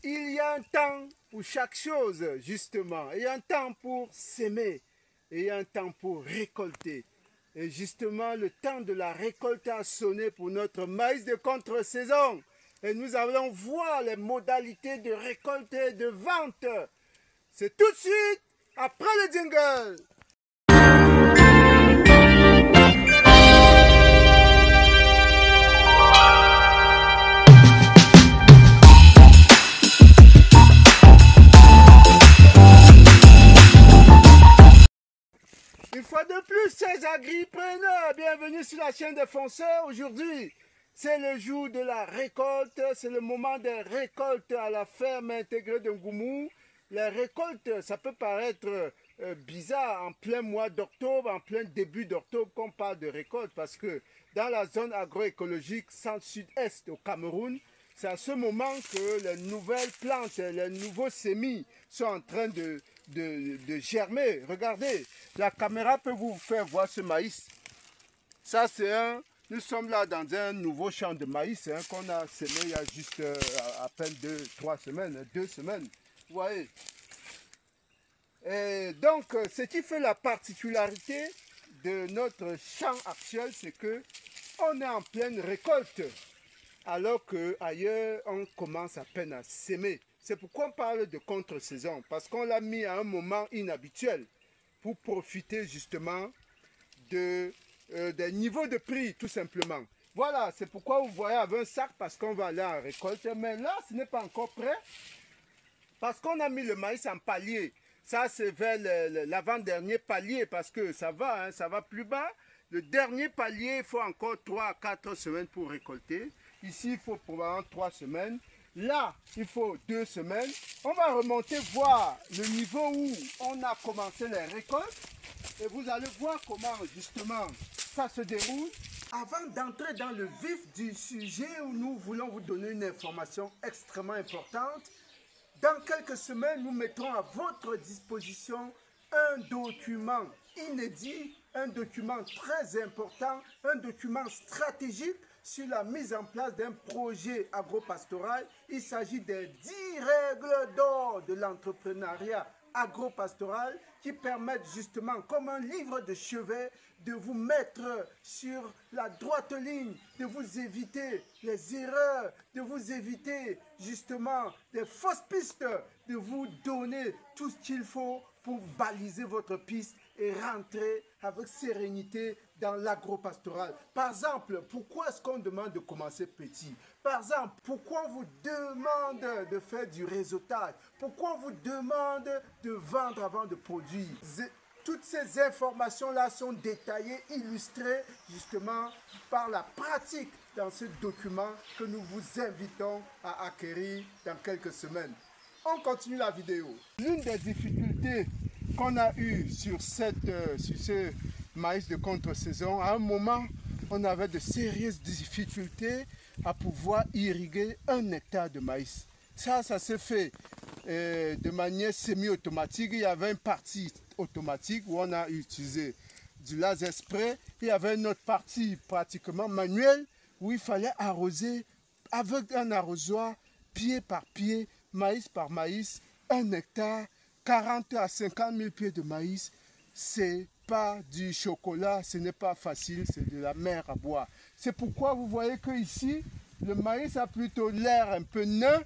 Il y a un temps pour chaque chose, justement. Il y a un temps pour s'aimer. Et il y a un temps pour récolter. Et justement, le temps de la récolte a sonné pour notre maïs de contre-saison. Et nous allons voir les modalités de récolte et de vente. C'est tout de suite après le jingle. Une fois de plus, chers agripreneurs, bienvenue sur la chaîne des fonceurs. Aujourd'hui, c'est le jour de la récolte, c'est le moment des récoltes à la ferme intégrée de Ngoumou. Les récoltes, ça peut paraître bizarre en plein mois d'octobre, en plein début d'octobre qu'on parle de récolte parce que dans la zone agroécologique centre-sud-est au Cameroun, c'est à ce moment que les nouvelles plantes, les nouveaux semis sont en train de germer. Regardez, la caméra peut vous faire voir ce maïs. Ça, c'est un... Nous sommes là dans un nouveau champ de maïs qu'on a semé il y a juste à peine 2 semaines. Vous voyez. Et donc, ce qui fait la particularité de notre champ actuel, c'est que on est en pleine récolte. Alors qu'ailleurs, on commence à peine à s'aimer. C'est pourquoi on parle de contre-saison, parce qu'on l'a mis à un moment inhabituel pour profiter justement des niveaux de prix, tout simplement. Voilà, c'est pourquoi vous voyez avec un sac, parce qu'on va aller en récolte. Mais là, ce n'est pas encore prêt, parce qu'on a mis le maïs en palier. Ça, c'est vers l'avant-dernier palier, parce que ça va plus bas. Le dernier palier, il faut encore 3 à 4 semaines pour récolter. Ici, il faut probablement 3 semaines. Là, il faut 2 semaines. On va remonter voir le niveau où on a commencé les récoltes. Et vous allez voir comment, justement, ça se déroule. Avant d'entrer dans le vif du sujet où nous voulons vous donner une information extrêmement importante, dans quelques semaines, nous mettrons à votre disposition un document inédit, un document très important, un document stratégique sur la mise en place d'un projet agropastoral. Il s'agit des 10 règles d'or de l'entrepreneuriat agropastoral qui permettent justement, comme un livre de chevet, de vous mettre sur la droite ligne, de vous éviter les erreurs, de vous éviter justement des fausses pistes, de vous donner tout ce qu'il faut pour baliser votre piste et rentrer avec sérénité dans l'agropastoral. Par exemple, pourquoi est-ce qu'on demande de commencer petit? Par exemple, pourquoi on vous demande de faire du réseautage? Pourquoi on vous demande de vendre avant de produire? Toutes ces informations-là sont détaillées, illustrées justement par la pratique dans ce document que nous vous invitons à acquérir dans quelques semaines. On continue la vidéo. L'une des difficultés qu'on a eues sur ce maïs de contre-saison, à un moment, on avait de sérieuses difficultés à pouvoir irriguer 1 hectare de maïs. Ça s'est fait de manière semi-automatique. Il y avait une partie automatique où on a utilisé du laser spray. Il y avait une autre partie pratiquement manuelle où il fallait arroser avec un arrosoir pied par pied, maïs par maïs, 1 hectare, 40 à 50 000 pieds de maïs. C'est pas du chocolat, ce n'est pas facile, c'est de la mer à boire. C'est pourquoi vous voyez que ici, le maïs a plutôt l'air un peu nain.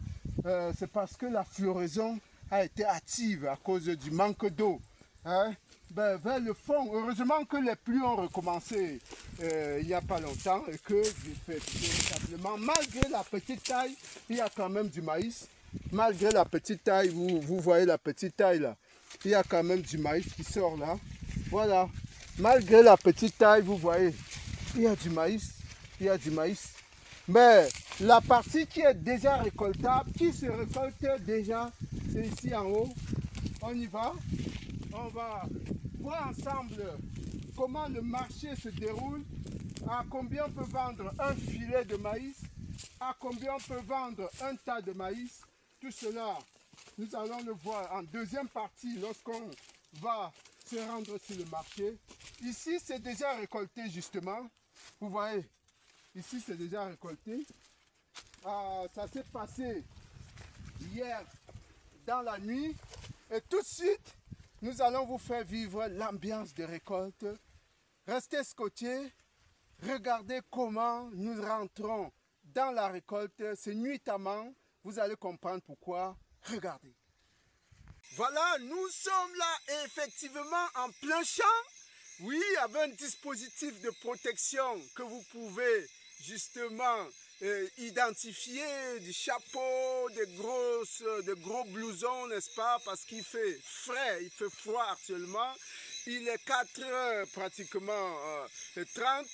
C'est parce que la floraison a été active à cause du manque d'eau. Hein? Vers le fond, heureusement que les pluies ont recommencé il n'y a pas longtemps et que véritablement, malgré la petite taille, il y a quand même du maïs. Malgré la petite taille, vous voyez la petite taille là, il y a quand même du maïs qui sort là. Voilà, malgré la petite taille, vous voyez, il y a du maïs, il y a du maïs. Mais la partie qui est déjà récoltable, qui se récolte déjà, c'est ici en haut. On y va. On va voir ensemble comment le marché se déroule, à combien on peut vendre un filet de maïs, à combien on peut vendre un tas de maïs. Tout cela, nous allons le voir en deuxième partie lorsqu'on va se rendre sur le marché. Ici, c'est déjà récolté justement. Vous voyez, ici, c'est déjà récolté. Ça s'est passé hier dans la nuit. Et tout de suite, nous allons vous faire vivre l'ambiance de récolte. Restez scotchés, regardez comment nous rentrons dans la récolte. C'est nuitamment, vous allez comprendre pourquoi. Regardez. Voilà, nous sommes là effectivement en plein champ. Oui, avec un dispositif de protection que vous pouvez justement identifier, du chapeau, de gros blousons, n'est-ce pas? Parce qu'il fait frais, il fait froid actuellement. Il est 4 heures pratiquement 30.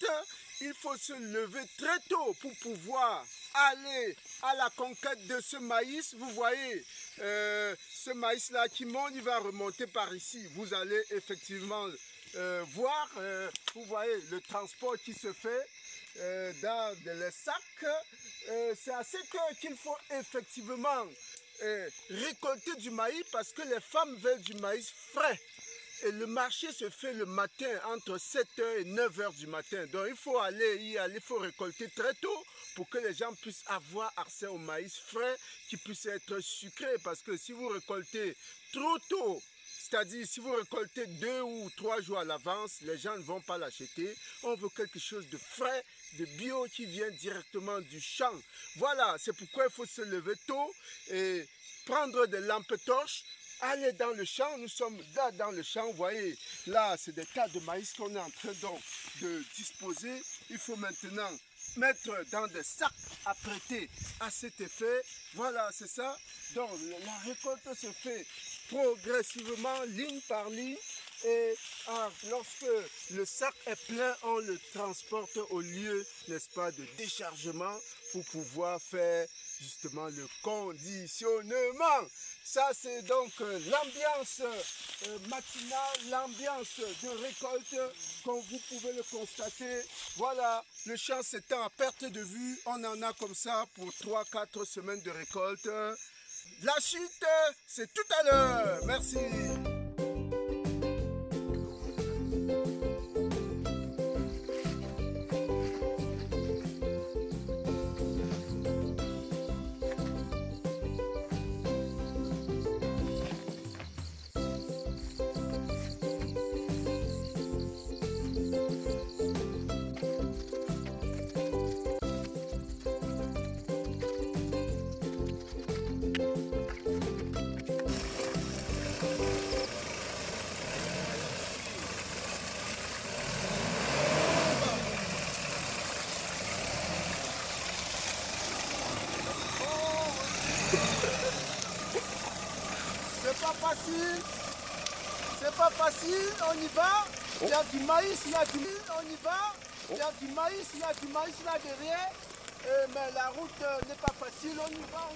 Il faut se lever très tôt pour pouvoir aller à la conquête de ce maïs. Vous voyez, ce maïs-là qui monte, il va remonter par ici. Vous allez effectivement voir, vous voyez le transport qui se fait dans les sacs. C'est à cette heure qu'il faut effectivement récolter du maïs parce que les femmes veulent du maïs frais. Et le marché se fait le matin entre 7h et 9h du matin. Donc il faut il faut récolter très tôt pour que les gens puissent avoir accès au maïs frais qui puisse être sucré. Parce que si vous récoltez trop tôt, c'est-à-dire si vous récoltez 2 ou 3 jours à l'avance, les gens ne vont pas l'acheter. On veut quelque chose de frais, de bio qui vient directement du champ. Voilà, c'est pourquoi il faut se lever tôt et prendre des lampes torches. Allez dans le champ, nous sommes là dans le champ, vous voyez, là c'est des tas de maïs qu'on est en train donc de disposer. Il faut maintenant mettre dans des sacs apprêtés à cet effet. Voilà, c'est ça. Donc la récolte se fait progressivement, ligne par ligne. Et lorsque le sac est plein, on le transporte au lieu, n'est-ce pas, de déchargement pour pouvoir faire justement le conditionnement. Ça, c'est donc l'ambiance matinale, l'ambiance de récolte, comme vous pouvez le constater. Voilà, le champ s'étend à perte de vue. On en a comme ça pour 3-4 semaines de récolte. La suite, c'est tout à l'heure. Merci. C'est pas facile, on y va. Il y a du maïs, on y va. Il y a du maïs là derrière. Mais la route n'est pas facile, on y va.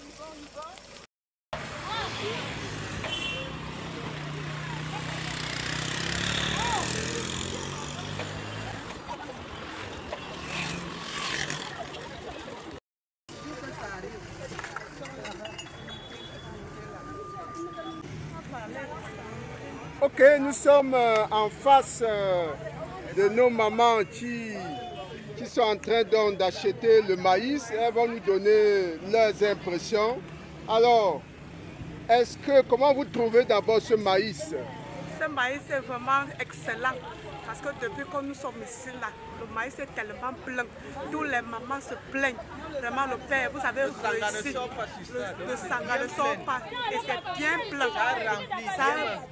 Ok, nous sommes en face de nos mamans qui sont en train donc d'acheter le maïs. Elles vont nous donner leurs impressions. Alors, comment vous trouvez d'abord ce maïs? Ce maïs est vraiment excellent parce que depuis que nous sommes ici, là, le maïs est tellement plein. Tous les mamans se plaignent. Vraiment, le père, vous avez réussi. Le sangha ne sort pas. Et c'est bien plein.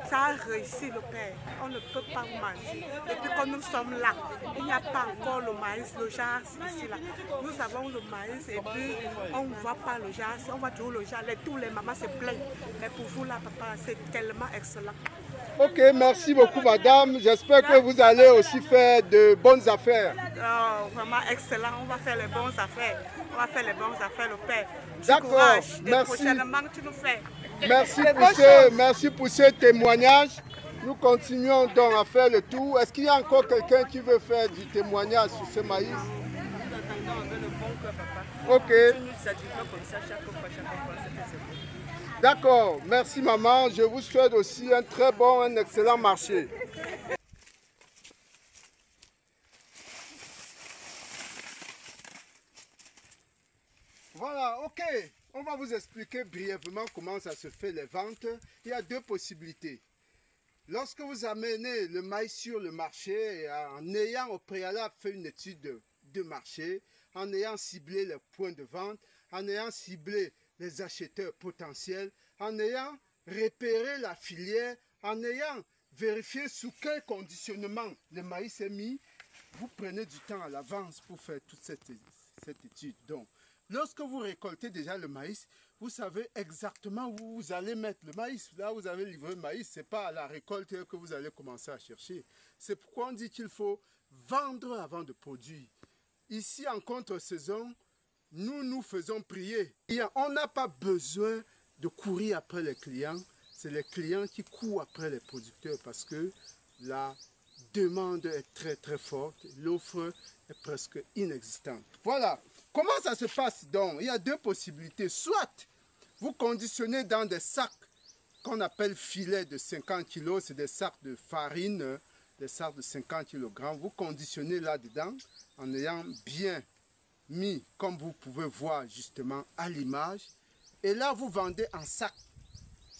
Ça a réussi, le père. On ne peut pas manger. Depuis que nous sommes là, il n'y a pas encore le maïs, le jar ici. Là. Nous avons le maïs et puis on ne voit pas le jar. On voit toujours le jar. Tous les mamans se plaignent. Mais pour vous, là, papa, c'est tellement excellent. Ok, merci beaucoup madame. J'espère que vous allez aussi faire de bonnes affaires. Oh, vraiment excellent, on va faire les bonnes affaires. On va faire les bonnes affaires, le père. D'accord, merci. Prochainement, tu nous fais. Merci pour ce témoignage. Nous continuons donc à faire le tour. Est-ce qu'il y a encore quelqu'un qui veut faire du témoignage sur ce maïs? Nous attendons avec le bon cœur, papa. Ok. Tu nous satisfais comme ça chaque fois, c'est D'accord, merci maman. Je vous souhaite aussi un très bon, un excellent marché. Voilà, ok. On va vous vous expliquer brièvement comment ça se fait les ventes. Il y a deux possibilités. Lorsque vous amenez le maïs sur le marché, en ayant au préalable fait une étude de marché, en ayant ciblé les points de vente, en ayant ciblé les acheteurs potentiels, en ayant repéré la filière, en ayant vérifié sous quel conditionnement le maïs est mis, vous prenez du temps à l'avance pour faire toute cette étude. Donc, lorsque vous récoltez déjà le maïs, vous savez exactement où vous allez mettre le maïs. Là, vous avez livré le maïs, ce n'est pas à la récolte que vous allez commencer à chercher. C'est pourquoi on dit qu'il faut vendre avant de produire. Ici, en contre-saison, nous faisons prier. Et on n'a pas besoin de courir après les clients. C'est les clients qui courent après les producteurs parce que la demande est très très forte. L'offre est presque inexistante. Voilà. Comment ça se passe donc? Il y a deux possibilités. Soit vous conditionnez dans des sacs qu'on appelle filets de 50 kg. C'est des sacs de farine, des sacs de 50 kg. Vous conditionnez là-dedans en ayant bien mis, comme vous pouvez voir justement à l'image. Et là, vous vendez en sac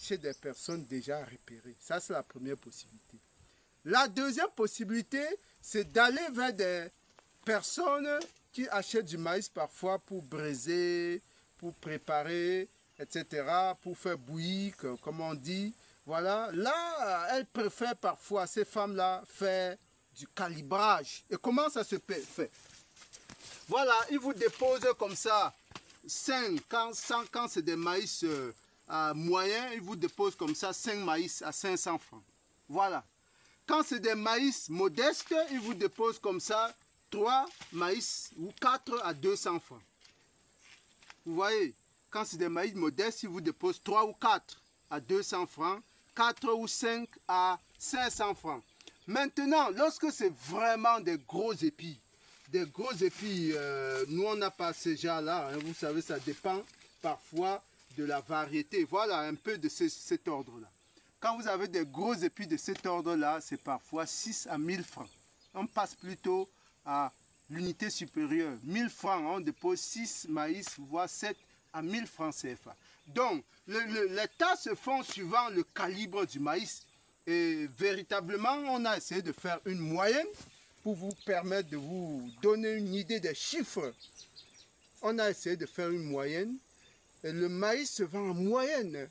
chez des personnes déjà repérées. Ça, c'est la première possibilité. La deuxième possibilité, c'est d'aller vers des personnes qui achètent du maïs parfois pour braiser, pour préparer, etc., pour faire bouillir, comme on dit. Voilà. Là, elles préfèrent parfois, ces femmes-là, faire du calibrage. Et comment ça se fait? Voilà, ils vous déposent comme ça 5, quand c'est des maïs moyens, ils vous déposent comme ça 5 maïs à 500 francs. Voilà. Quand c'est des maïs modestes, ils vous déposent comme ça 3 maïs ou 4 à 200 francs. Vous voyez, quand c'est des maïs modestes, ils vous déposent 3 ou 4 à 200 francs, 4 ou 5 à 500 francs. Maintenant, lorsque c'est vraiment des gros épis, nous on n'a pas ces gens-là, hein, vous savez, ça dépend parfois de la variété. Voilà un peu de cet ordre-là. Quand vous avez des gros épis de cet ordre-là, c'est parfois 6 à 1000 francs. On passe plutôt à l'unité supérieure. 1000 francs, on dépose 6 maïs, voire 7 à 1000 francs CFA. Donc, les tas se font suivant le calibre du maïs. Et véritablement, on a essayé de faire une moyenne pour vous permettre de vous donner une idée des chiffres. On a essayé de faire une moyenne. Et le maïs se vend en moyenne.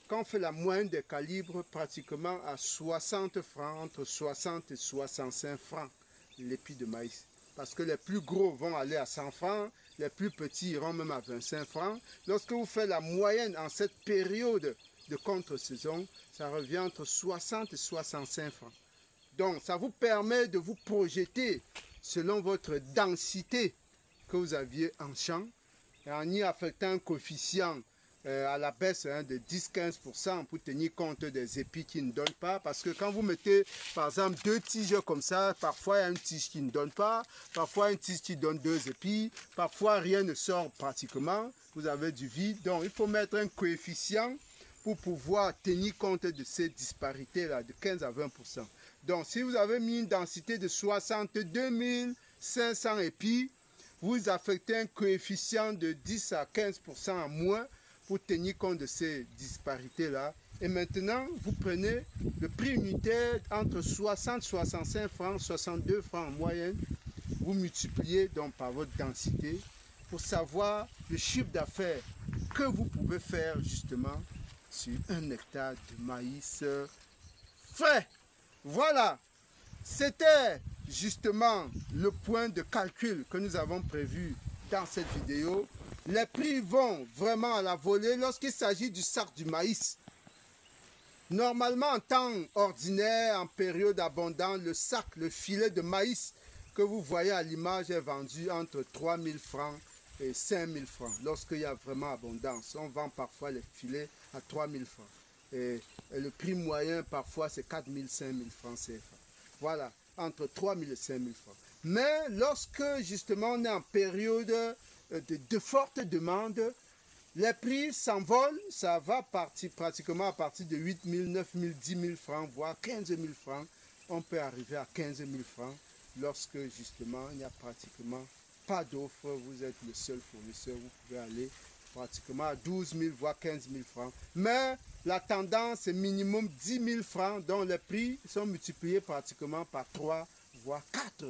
Quand on fait la moyenne des calibres, pratiquement à 60 francs, entre 60 et 65 francs, l'épi de maïs. Parce que les plus gros vont aller à 100 francs, les plus petits iront même à 25 francs. Lorsque vous faites la moyenne en cette période de contre-saison, ça revient entre 60 et 65 francs. Donc, ça vous permet de vous projeter selon votre densité que vous aviez en champ, et en y affectant un coefficient à la baisse de 10-15% pour tenir compte des épis qui ne donnent pas. Parce que quand vous mettez, par exemple, 2 tiges comme ça, parfois il y a une tige qui ne donne pas, parfois une tige qui donne 2 épis, parfois rien ne sort pratiquement, vous avez du vide. Donc, il faut mettre un coefficient pour pouvoir tenir compte de ces disparités-là, de 15 à 20%. Donc, si vous avez mis une densité de 62 500 épis, vous affectez un coefficient de 10 à 15% en moins pour tenir compte de ces disparités-là. Et maintenant, vous prenez le prix unitaire entre 60, 65 francs, 62 francs en moyenne. Vous multipliez donc par votre densité pour savoir le chiffre d'affaires que vous pouvez faire justement sur 1 hectare de maïs frais. Voilà, c'était justement le point de calcul que nous avons prévu dans cette vidéo. Les prix vont vraiment à la volée lorsqu'il s'agit du sac du maïs. Normalement, en temps ordinaire, en période abondante, le sac, le filet de maïs que vous voyez à l'image est vendu entre 3 000 francs et 5 000 francs. Lorsqu'il y a vraiment abondance, on vend parfois les filets à 3 000 francs. Et le prix moyen, parfois, c'est 4 000, 5 000 francs CFA. Voilà, entre 3 000 et 5 000 francs. Mais lorsque, justement, on est en période de forte demande, les prix s'envolent, ça va pratiquement à partir de 8 000, 9 000, 10 000 francs, voire 15 000 francs. On peut arriver à 15 000 francs lorsque, justement, il n'y a pratiquement pas d'offre. Vous êtes le seul fournisseur, vous pouvez aller pratiquement à 12 000 voire 15 000 francs. Mais la tendance est minimum 10 000 francs, dont les prix sont multipliés pratiquement par 3 voire 4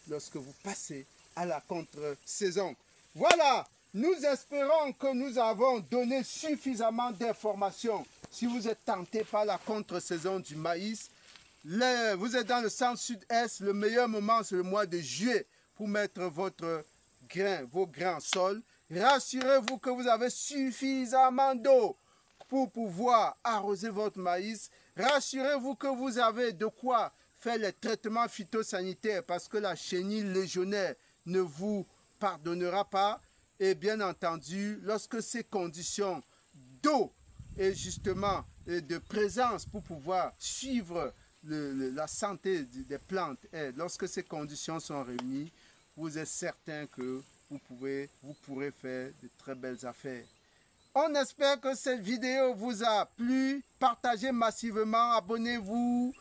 lorsque vous passez à la contre-saison. Voilà, nous espérons que nous avons donné suffisamment d'informations. Si vous êtes tenté par la contre-saison du maïs, vous êtes dans le centre-sud-est, le meilleur moment c'est le mois de juillet pour mettre vos grains en sol. Rassurez-vous que vous avez suffisamment d'eau pour pouvoir arroser votre maïs. Rassurez-vous que vous avez de quoi faire les traitements phytosanitaires parce que la chenille légionnaire ne vous pardonnera pas. Et bien entendu, lorsque ces conditions d'eau et justement de présence pour pouvoir suivre la santé des plantes, et lorsque ces conditions sont réunies, vous êtes certain que vous pourrez faire de très belles affaires. On espère que cette vidéo vous a plu. Partagez massivement, abonnez-vous,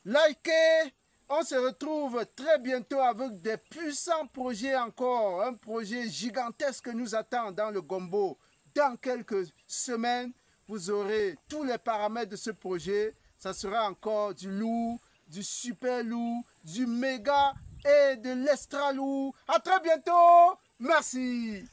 likez. On se retrouve très bientôt avec des puissants projets encore. Un projet gigantesque nous attend dans le Gombo. Dans quelques semaines, vous aurez tous les paramètres de ce projet. Ça sera encore du lourd, du super lourd, du méga et de l'extra lourd. À très bientôt. Merci.